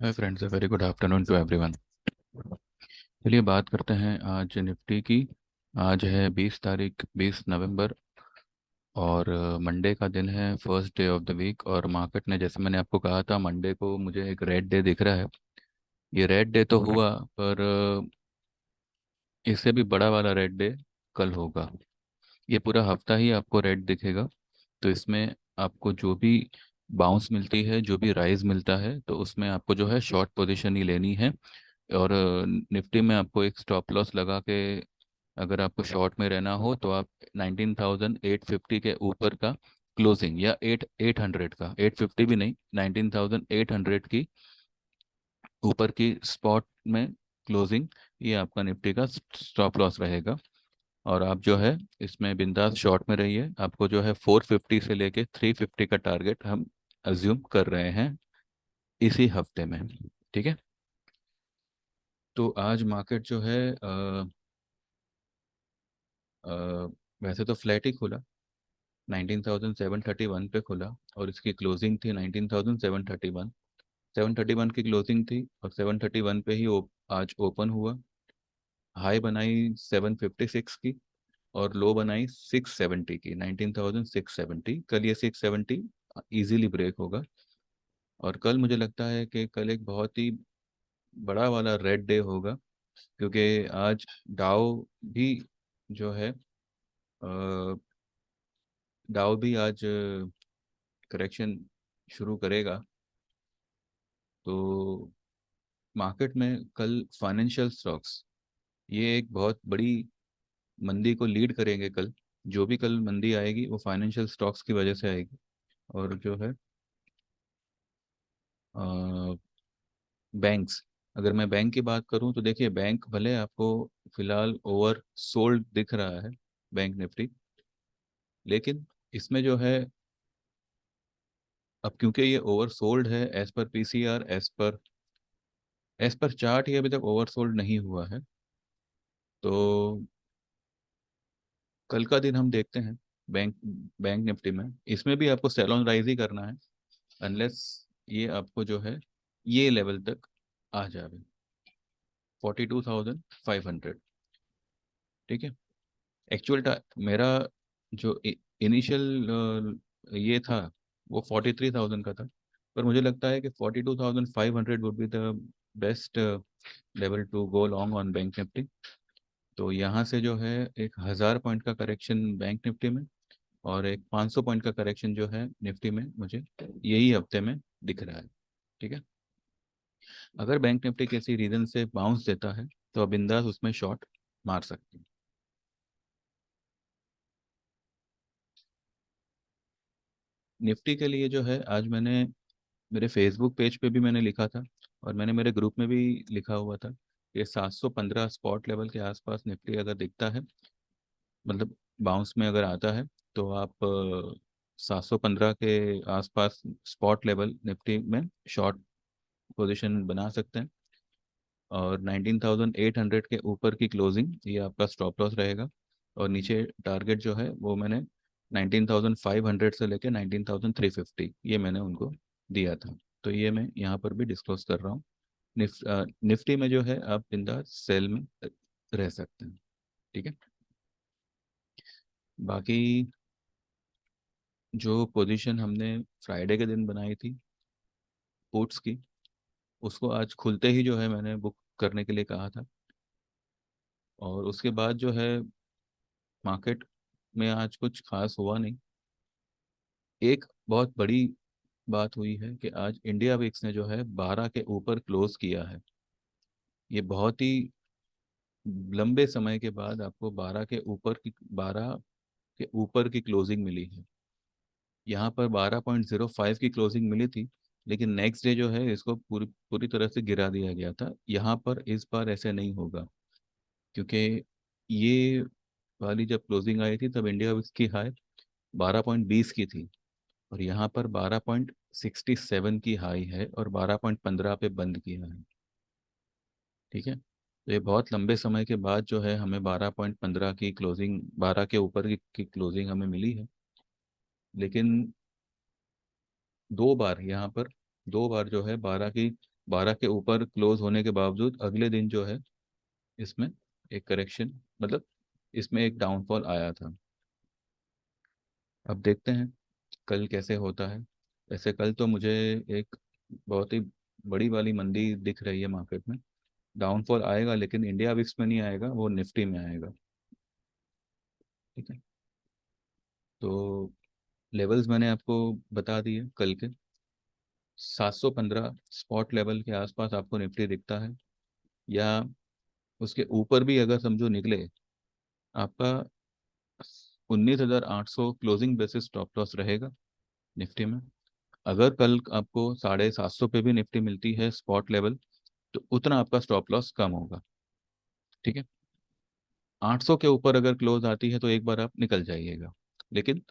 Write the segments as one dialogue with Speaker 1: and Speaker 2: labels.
Speaker 1: Hi friends, very good afternoon to everyone. चलिए बात करते हैं आज निफ्टी की। आज है 20 तारीख, 20 नवंबर। और मंडे का दिन है, first day of the week. और मार्केट ने, जैसे मैंने आपको कहा था, मंडे को मुझे एक रेड डे दिख रहा है। ये रेड डे तो हुआ, पर इससे भी बड़ा वाला रेड डे कल होगा। ये पूरा हफ्ता ही आपको रेड दिखेगा। तो इसमें आपको जो भी बाउंस मिलती है, जो भी राइज मिलता है, तो उसमें आपको जो है शॉर्ट पोजीशन ही लेनी है। और निफ्टी में आपको एक स्टॉप लॉस लगा के, अगर आपको शॉर्ट में रहना हो तो आप 19,850 के ऊपर का क्लोजिंग, या 800 का, 850 भी नहीं, 19,800 की ऊपर की स्पॉट में क्लोजिंग, ये आपका निफ्टी का स्टॉप लॉस रहेगा। और आप जो है इसमें बिंदास शॉर्ट में रहिए। आपको जो है 450 से लेके 350 का टारगेट हम अज्यूम कर रहे हैं इसी हफ्ते में। ठीक है। तो आज मार्केट जो है अ, वैसे तो फ्लैट ही खुला, 19,731 पे खुला। और इसकी क्लोजिंग थी 19,731। 731 की क्लोजिंग थी और 731 पे ही आज ओपन हुआ। हाई बनाई 756 की और लो बनाई 670 की, 19,670। कल ये 670 इजीली ब्रेक होगा। और कल मुझे लगता है कि कल एक बहुत ही बड़ा वाला रेड डे होगा, क्योंकि आज डाउ भी जो है, डाउ भी आज करेक्शन शुरू करेगा। तो मार्केट में कल फाइनेंशियल स्टॉक्स, ये एक बहुत बड़ी मंदी को लीड करेंगे कल। जो भी कल मंदी आएगी वो फाइनेंशियल स्टॉक्स की वजह से आएगी। और जो है बैंक्स, अगर मैं बैंक की बात करूं तो देखिए, बैंक भले आपको फिलहाल ओवर सोल्ड दिख रहा है, बैंक निफ्टी, लेकिन इसमें जो है, अब क्योंकि ये ओवर सोल्ड है, as per PCR, as per chart, ये अभी तक ओवर सोल्ड नहीं हुआ है। तो कल का दिन हम देखते हैं बैंक बैंक निफ्टी में। इसमें भी आपको सेल ऑन राइज ही करना है, अनलेस ये आपको जो है ये लेवल तक आ जाए, 42,500। ठीक है। एक्चुअल मेरा जो इनिशियल ये था, वो 43,000 का था। पर मुझे लगता है कि 42,500 would be the best level to go long on bank Nifty. तो यहाँ से जो है 1,000 पॉइंट का करेक्शन बैंक निफ्टी में, और एक 500 पॉइंट का करेक्शन जो है निफ्टी में, मुझे यही हफ्ते में दिख रहा है। ठीक है। अगर बैंक निफ्टी किसी रीजन से बाउंस देता है तो आप बिंदास उसमें शॉर्ट मार सकते हैं। निफ्टी के लिए जो है, आज मैंने मेरे फेसबुक पेज पे भी मैंने लिखा था, और मैंने मेरे ग्रुप में भी लिखा हुआ था कि 715 स्पॉट लेवल के आसपास निफ्टी अगर दिखता है, मतलब बाउंस में अगर आता है, तो आप 715 के आसपास स्पॉट लेवल निफ्टी में शॉर्ट पोजीशन बना सकते हैं। और 19,800 के ऊपर की क्लोजिंग, ये आपका स्टॉप लॉस रहेगा। और नीचे टारगेट जो है वो मैंने 19,500 से लेके 19,350, ये मैंने उनको दिया था। तो ये मैं यहाँ पर भी डिस्क्लोज कर रहा हूँ। निफ्टी में जो है आप बिंदास सेल में रह सकते हैं। ठीक है। बाकी जो पोजीशन हमने फ्राइडे के दिन बनाई थी पुट्स की, उसको आज खुलते ही जो है मैंने बुक करने के लिए कहा था। और उसके बाद जो है मार्केट में आज कुछ खास हुआ नहीं। एक बहुत बड़ी बात हुई है कि आज इंडिया विक्स ने जो है 12 के ऊपर क्लोज किया है। ये बहुत ही लंबे समय के बाद आपको 12 के ऊपर की क्लोजिंग मिली है। यहाँ पर 12.05 की क्लोजिंग मिली थी, लेकिन नेक्स्ट डे जो है इसको पूरी पूरी तरह से गिरा दिया गया था। यहाँ पर इस बार ऐसे नहीं होगा, क्योंकि ये वाली जब क्लोजिंग आई थी तब इंडिया विक्स की हाई 12.20 की थी, और यहाँ पर 12.67 की हाई है और 12.15 पे बंद किया है। ठीक है। तो ये बहुत लंबे समय के बाद जो है हमें 12.15 की क्लोजिंग, 12 के ऊपर की क्लोजिंग हमें मिली है। लेकिन दो बार यहाँ पर, दो बार जो है 12 की 12 के ऊपर क्लोज होने के बावजूद अगले दिन जो है इसमें एक करेक्शन, मतलब इसमें एक डाउनफॉल आया था। अब देखते हैं कल कैसे होता है। वैसे कल तो मुझे एक बहुत ही बड़ी वाली मंदी दिख रही है मार्केट में। डाउनफॉल आएगा लेकिन इंडिया विक्स में नहीं आएगा, वो निफ्टी में आएगा। ठीक है, तो लेवल्स मैंने आपको बता दिए कल के। 715 स्पॉट लेवल के आसपास आपको निफ्टी दिखता है, या उसके ऊपर भी अगर समझो निकले, आपका 19,800 क्लोजिंग बेसिस स्टॉप लॉस रहेगा निफ्टी में। अगर कल आपको 750 पे भी निफ्टी मिलती है स्पॉट लेवल, तो उतना आपका स्टॉप लॉस कम होगा। ठीक है, 800 के ऊपर अगर क्लोज आती है तो एक बार आप निकल जाइएगा, लेकिन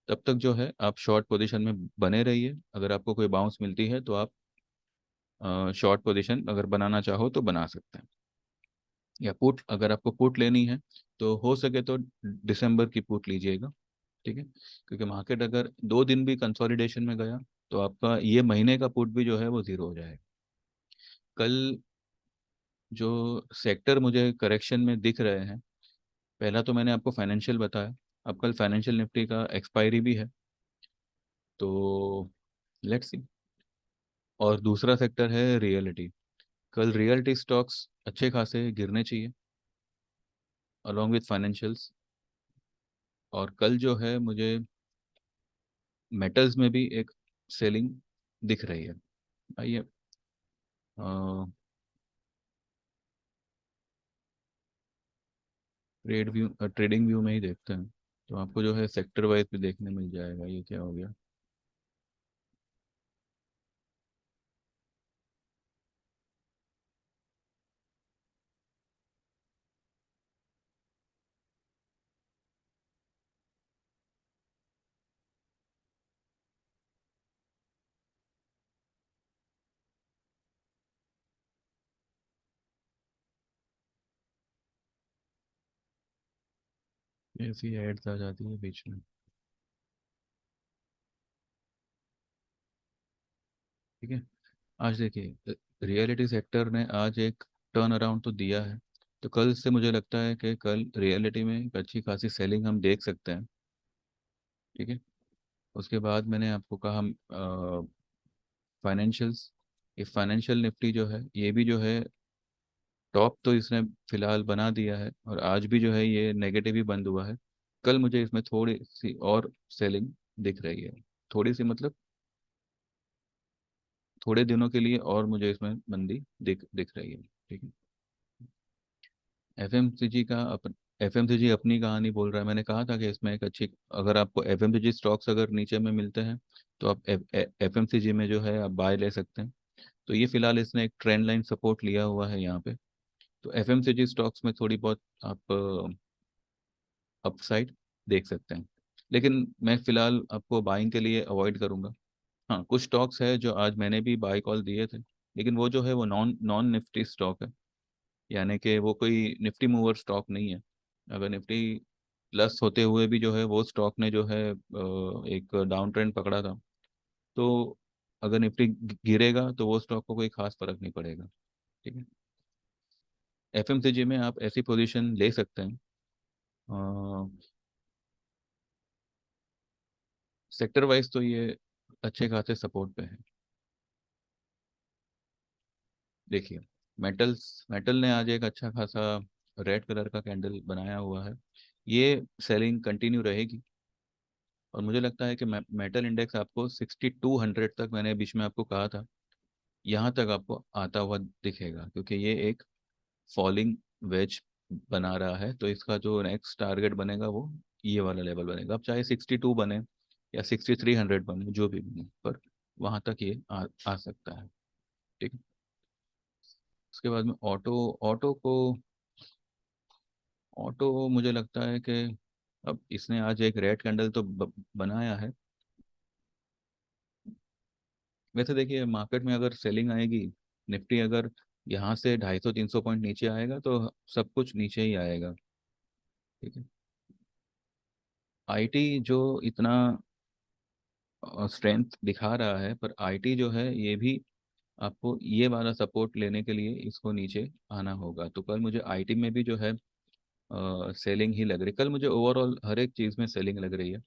Speaker 1: तब तक जो है आप शॉर्ट पोजीशन में बने रहिए। अगर आपको कोई बाउंस मिलती है तो आप शॉर्ट पोजीशन अगर बनाना चाहो तो बना सकते हैं। या पुट, अगर आपको पुट लेनी है तो हो सके तो दिसंबर की पुट लीजिएगा। ठीक है, क्योंकि मार्केट अगर 2 दिन भी कंसोलिडेशन में गया तो आपका ये महीने का पुट भी जो है वो जीरो हो जाएगा। कल जो सेक्टर मुझे करेक्शन में दिख रहे हैं, पहला तो मैंने आपको फाइनेंशियल बताया। अब कल फाइनेंशियल निफ्टी का एक्सपायरी भी है, तो लेट्स सी। और दूसरा सेक्टर है रियलिटी। कल रियलिटी स्टॉक्स अच्छे खासे गिरने चाहिए अलोंग विथ फाइनेंशियल्स। और कल जो है मुझे मेटल्स में भी एक सेलिंग दिख रही है। आइए ट्रेडिंग व्यू में ही देखते हैं, तो आपको जो है सेक्टर वाइज भी देखने मिल जाएगा। ये क्या हो गया? ऐसी एड्स आ जाती है बीच में। ठीक है, आज देखिए रियलिटी सेक्टर ने आज एक टर्न अराउंड तो दिया है, तो कल से मुझे लगता है कि कल रियलिटी में एक अच्छी खासी सेलिंग हम देख सकते हैं। ठीक है, उसके बाद मैंने आपको कहा फाइनेंशियल्स। ये फाइनेंशियल निफ्टी जो है ये भी जो है टॉप तो इसने फिलहाल बना दिया है, और आज भी जो है ये नेगेटिव ही बंद हुआ है। कल मुझे इसमें थोड़ी सी और सेलिंग दिख रही है। थोड़ी सी मतलब थोड़े दिनों के लिए और मुझे इसमें मंदी दिख दिख रही है। ठीक है, एफएमसीजी का एफएमसीजी अपनी कहानी बोल रहा है। मैंने कहा था कि इसमें एक अच्छी, अगर आपको एफएमसीजी स्टॉक्स अगर नीचे में मिलते हैं तो आप एफएमसीजी में जो है आप बाय ले सकते हैं। तो ये फिलहाल इसने एक ट्रेंड लाइन सपोर्ट लिया हुआ है यहाँ पे। तो एफएमसीजी स्टॉक्स में थोड़ी बहुत आप अपसाइड देख सकते हैं, लेकिन मैं फिलहाल आपको बाइंग के लिए अवॉइड करूंगा। हाँ, कुछ स्टॉक्स है जो आज मैंने भी बाय कॉल दिए थे, लेकिन वो जो है वो नॉन नॉन निफ्टी स्टॉक है, यानी कि वो कोई निफ्टी मूवर स्टॉक नहीं है। अगर निफ्टी प्लस होते हुए भी जो है वो स्टॉक ने जो है एक डाउन ट्रेंड पकड़ा था, तो अगर निफ्टी गिरेगा तो वो स्टॉक को कोई खास फर्क नहीं पड़ेगा। ठीक है, एफएमसीजी में आप ऐसी पोजीशन ले सकते हैं। सेक्टर वाइज तो ये अच्छे खासे सपोर्ट पे है। देखिए, मेटल ने आज एक अच्छा खासा रेड कलर का कैंडल बनाया हुआ है। ये सेलिंग कंटिन्यू रहेगी, और मुझे लगता है कि मेटल इंडेक्स आपको 6200 तक, मैंने बीच में आपको कहा था, यहाँ तक आपको आता हुआ दिखेगा, क्योंकि ये एक फॉलिंग वेज बना रहा है। तो इसका जो नेक्स्ट टारगेट बनेगा वो ये वाला लेवल बनेगा। अब चाहे 62 बने या 6300 बने, जो भी बने, पर वहाँ तक ये आ सकता है। ठीक है, उसके बाद में ऑटो। ऑटो को ऑटो मुझे लगता है कि अब इसने आज एक रेड कैंडल तो बनाया है। वैसे देखिए, मार्केट में अगर सेलिंग आएगी, निफ्टी अगर यहाँ से 250-300 पॉइंट नीचे आएगा तो सब कुछ नीचे ही आएगा। ठीक है, आईटी जो इतना स्ट्रेंथ दिखा रहा है, पर आईटी जो है ये भी आपको ये वाला सपोर्ट लेने के लिए इसको नीचे आना होगा। तो कल मुझे आईटी में भी जो है सेलिंग ही लग रही, कल मुझे ओवरऑल हर एक चीज़ में सेलिंग लग रही है।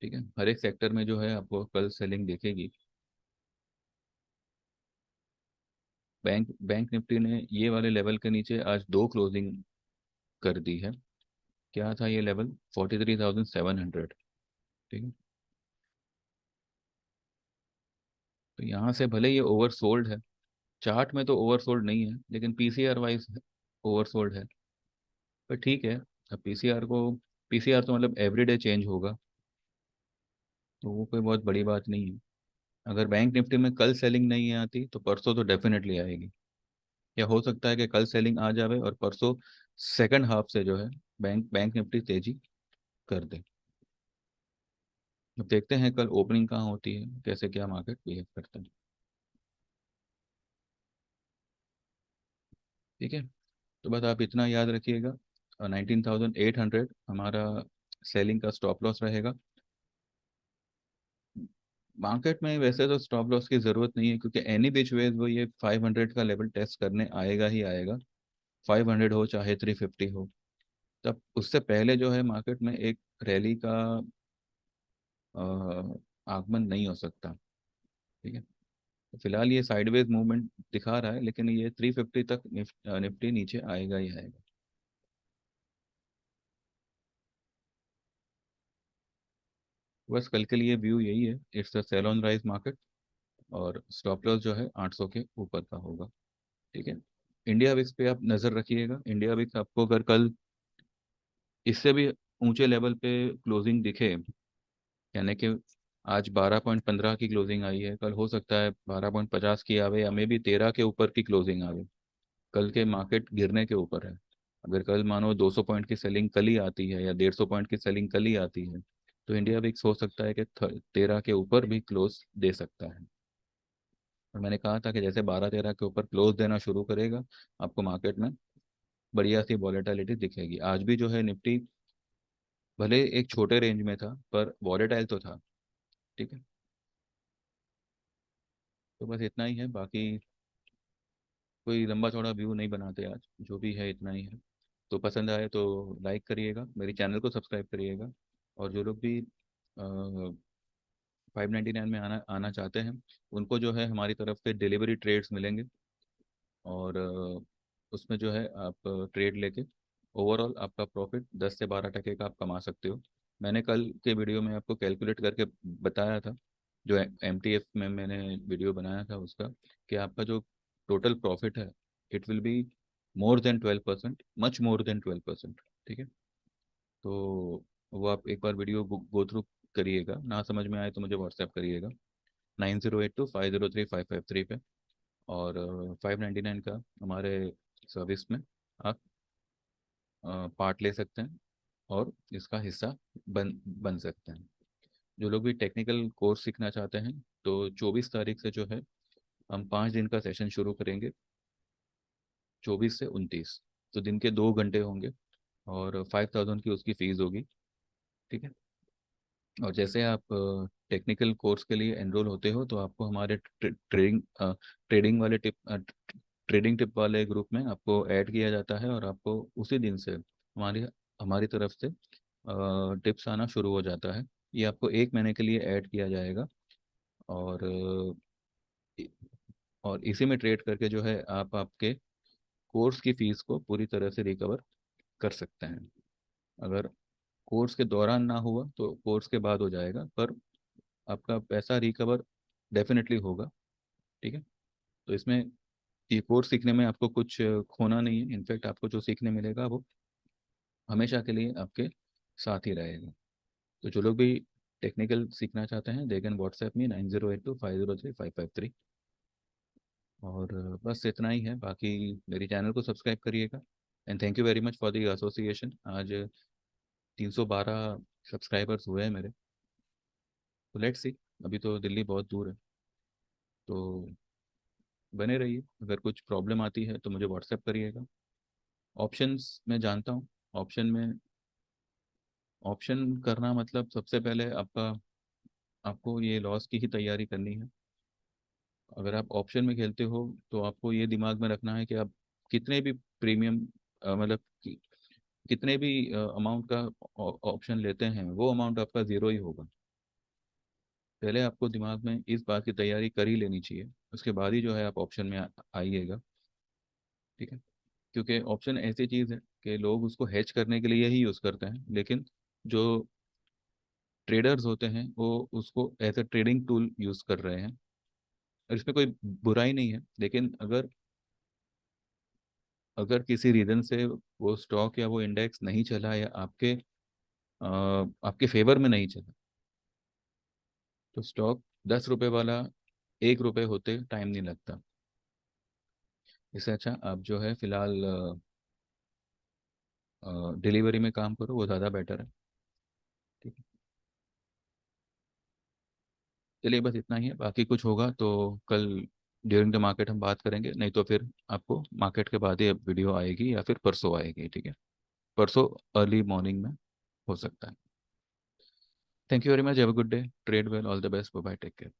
Speaker 1: ठीक है, हर एक सेक्टर में जो है आपको कल सेलिंग दिखेगी। बैंक निफ्टी ने ये वाले लेवल के नीचे आज दो क्लोजिंग कर दी है। क्या था ये लेवल? 43,700। ठीक है, तो यहाँ से भले ये ओवरसोल्ड है, चार्ट में तो ओवरसोल्ड नहीं है लेकिन पीसीआर वाइज ओवरसोल्ड है। पर ठीक है, अब पीसीआर तो मतलब एवरीडे चेंज होगा, तो वो कोई बहुत बड़ी बात नहीं है। अगर बैंक निफ्टी में कल सेलिंग नहीं आती तो परसों तो डेफिनेटली आएगी। या हो सकता है कि कल सेलिंग आ जावे और परसों सेकंड हाफ से जो है बैंक बैंक निफ्टी तेजी कर दे। अब देखते हैं कल ओपनिंग कहाँ होती है, कैसे क्या मार्केट बिहेव करता है। ठीक है, तो बस आप इतना याद रखिएगा, 19,800 हमारा सेलिंग का स्टॉप लॉस रहेगा। मार्केट में वैसे तो स्टॉप लॉस की ज़रूरत नहीं है, क्योंकि एनी बिच वेज वो ये 500 का लेवल टेस्ट करने आएगा ही आएगा। 500 हो चाहे 350 हो, तब उससे पहले जो है मार्केट में एक रैली का अ, आगमन नहीं हो सकता। ठीक है, तो फिलहाल ये साइडवेज मूवमेंट दिखा रहा है, लेकिन ये 350 तक निफ्टी नीचे आएगा ही आएगा। बस कल के लिए व्यू यही है, it's a sell on rise market, और स्टॉप लॉस जो है 800 के ऊपर का होगा। ठीक है, इंडिया विक्स पे आप नज़र रखिएगा। इंडिया विक्स आपको अगर कल इससे भी ऊंचे लेवल पे क्लोजिंग दिखे, यानी कि आज 12.15 की क्लोजिंग आई है, कल हो सकता है 12.50 की आवे या मे भी 13 के ऊपर की क्लोजिंग आवे। कल के मार्केट गिरने के ऊपर है। अगर कल मानो 200 पॉइंट की सेलिंग कल ही आती है या 150 पॉइंट की सेलिंग कल ही आती है, तो इंडिया विक्स हो सकता है कि 13 के ऊपर भी क्लोज दे सकता है। और मैंने कहा था कि जैसे 12-13 के ऊपर क्लोज देना शुरू करेगा, आपको मार्केट में बढ़िया सी वॉलेटिलिटी दिखेगी। आज भी जो है निफ्टी भले एक छोटे रेंज में था पर वॉलेटाइल तो था। ठीक है, तो बस इतना ही है, बाकी कोई लंबा चौड़ा व्यू नहीं बनाते आज, जो भी है इतना ही है। तो पसंद आए तो लाइक करिएगा, मेरे चैनल को सब्सक्राइब करिएगा। और जो लोग भी 599 में आना आना चाहते हैं, उनको जो है हमारी तरफ से डिलीवरी ट्रेड्स मिलेंगे। और उसमें जो है आप ट्रेड लेके ओवरऑल आपका प्रॉफिट 10 से 12% का आप कमा सकते हो। मैंने कल के वीडियो में आपको कैलकुलेट करके बताया था, जो एमटीएफ में मैंने वीडियो बनाया था उसका, कि आपका जो टोटल प्रॉफिट है, it will be more than 12%, much more than 12%। ठीक है, तो वो आप एक बार वीडियो गो थ्रू करिएगा, ना समझ में आए तो मुझे व्हाट्सएप करिएगा 9082503553 पे। और 599 का हमारे सर्विस में आप पार्ट ले सकते हैं और इसका हिस्सा बन बन सकते हैं। जो लोग भी टेक्निकल कोर्स सीखना चाहते हैं, तो 24 तारीख से जो है हम 5 दिन का सेशन शुरू करेंगे, 24 से 29। तो दिन के 2 घंटे होंगे और 5000 की उसकी फीस होगी। ठीक है, और जैसे आप टेक्निकल कोर्स के लिए एनरोल होते हो तो आपको हमारे ट्रेडिंग वाले ट्रेडिंग टिप वाले ग्रुप में आपको ऐड किया जाता है, और आपको उसी दिन से हमारी हमारी तरफ से टिप्स आना शुरू हो जाता है। ये आपको 1 महीने के लिए ऐड किया जाएगा। और इ- और इसी में ट्रेड करके जो है आप आपके कोर्स की फीस को पूरी तरह से रिकवर कर सकते हैं। अगर कोर्स के दौरान ना हुआ तो कोर्स के बाद हो जाएगा, पर आपका पैसा रिकवर डेफिनेटली होगा। ठीक है, तो इसमें ये कोर्स सीखने में आपको कुछ खोना नहीं है, इनफैक्ट आपको जो सीखने मिलेगा वो हमेशा के लिए आपके साथ ही रहेगा। तो जो लोग भी टेक्निकल सीखना चाहते हैं, दे कैन व्हाट्सएप में 9082503553। और बस इतना ही है, बाकी मेरी चैनल को सब्सक्राइब करिएगा। And thank you very much for the association. आज 312 सब्सक्राइबर्स हुए हैं मेरे। तो लेट्स सी, अभी तो दिल्ली बहुत दूर है, तो बने रहिए। अगर कुछ प्रॉब्लम आती है तो मुझे व्हाट्सएप करिएगा। ऑप्शंस मैं जानता हूँ। ऑप्शन में ऑप्शन करना मतलब सबसे पहले आपका आपको ये लॉस की ही तैयारी करनी है। अगर आप ऑप्शन में खेलते हो तो आपको ये दिमाग में रखना है कि आप कितने भी प्रीमियम मतलब कितने भी अमाउंट का ऑप्शन लेते हैं, वो अमाउंट आपका ज़ीरो ही होगा। पहले आपको दिमाग में इस बात की तैयारी कर ही लेनी चाहिए, उसके बाद ही जो है आप ऑप्शन में आइएगा। ठीक है। क्योंकि ऑप्शन ऐसी चीज़ है कि लोग उसको हेज करने के लिए ही यूज़ करते हैं, लेकिन जो ट्रेडर्स होते हैं वो उसको as a trading tool use कर रहे हैं। और इसमें कोई बुराई नहीं है, लेकिन अगर अगर किसी रीज़न से वो स्टॉक या वो इंडेक्स नहीं चला, या आपके फेवर में नहीं चला, तो स्टॉक 10 रुपए वाला 1 रुपए होते टाइम नहीं लगता। इससे अच्छा आप जो है फिलहाल डिलीवरी में काम करो, वो ज़्यादा बेटर है। ठीक है। चलिए बस इतना ही है, बाकी कुछ होगा तो कल ड्यूरिंग द मार्केट हम बात करेंगे, नहीं तो फिर आपको मार्केट के बाद ही अब वीडियो आएगी या फिर परसों आएगी। ठीक है। परसों अर्ली मॉर्निंग में हो सकता है। Thank you very much, have a good day, trade well, all the best, bye bye, take care.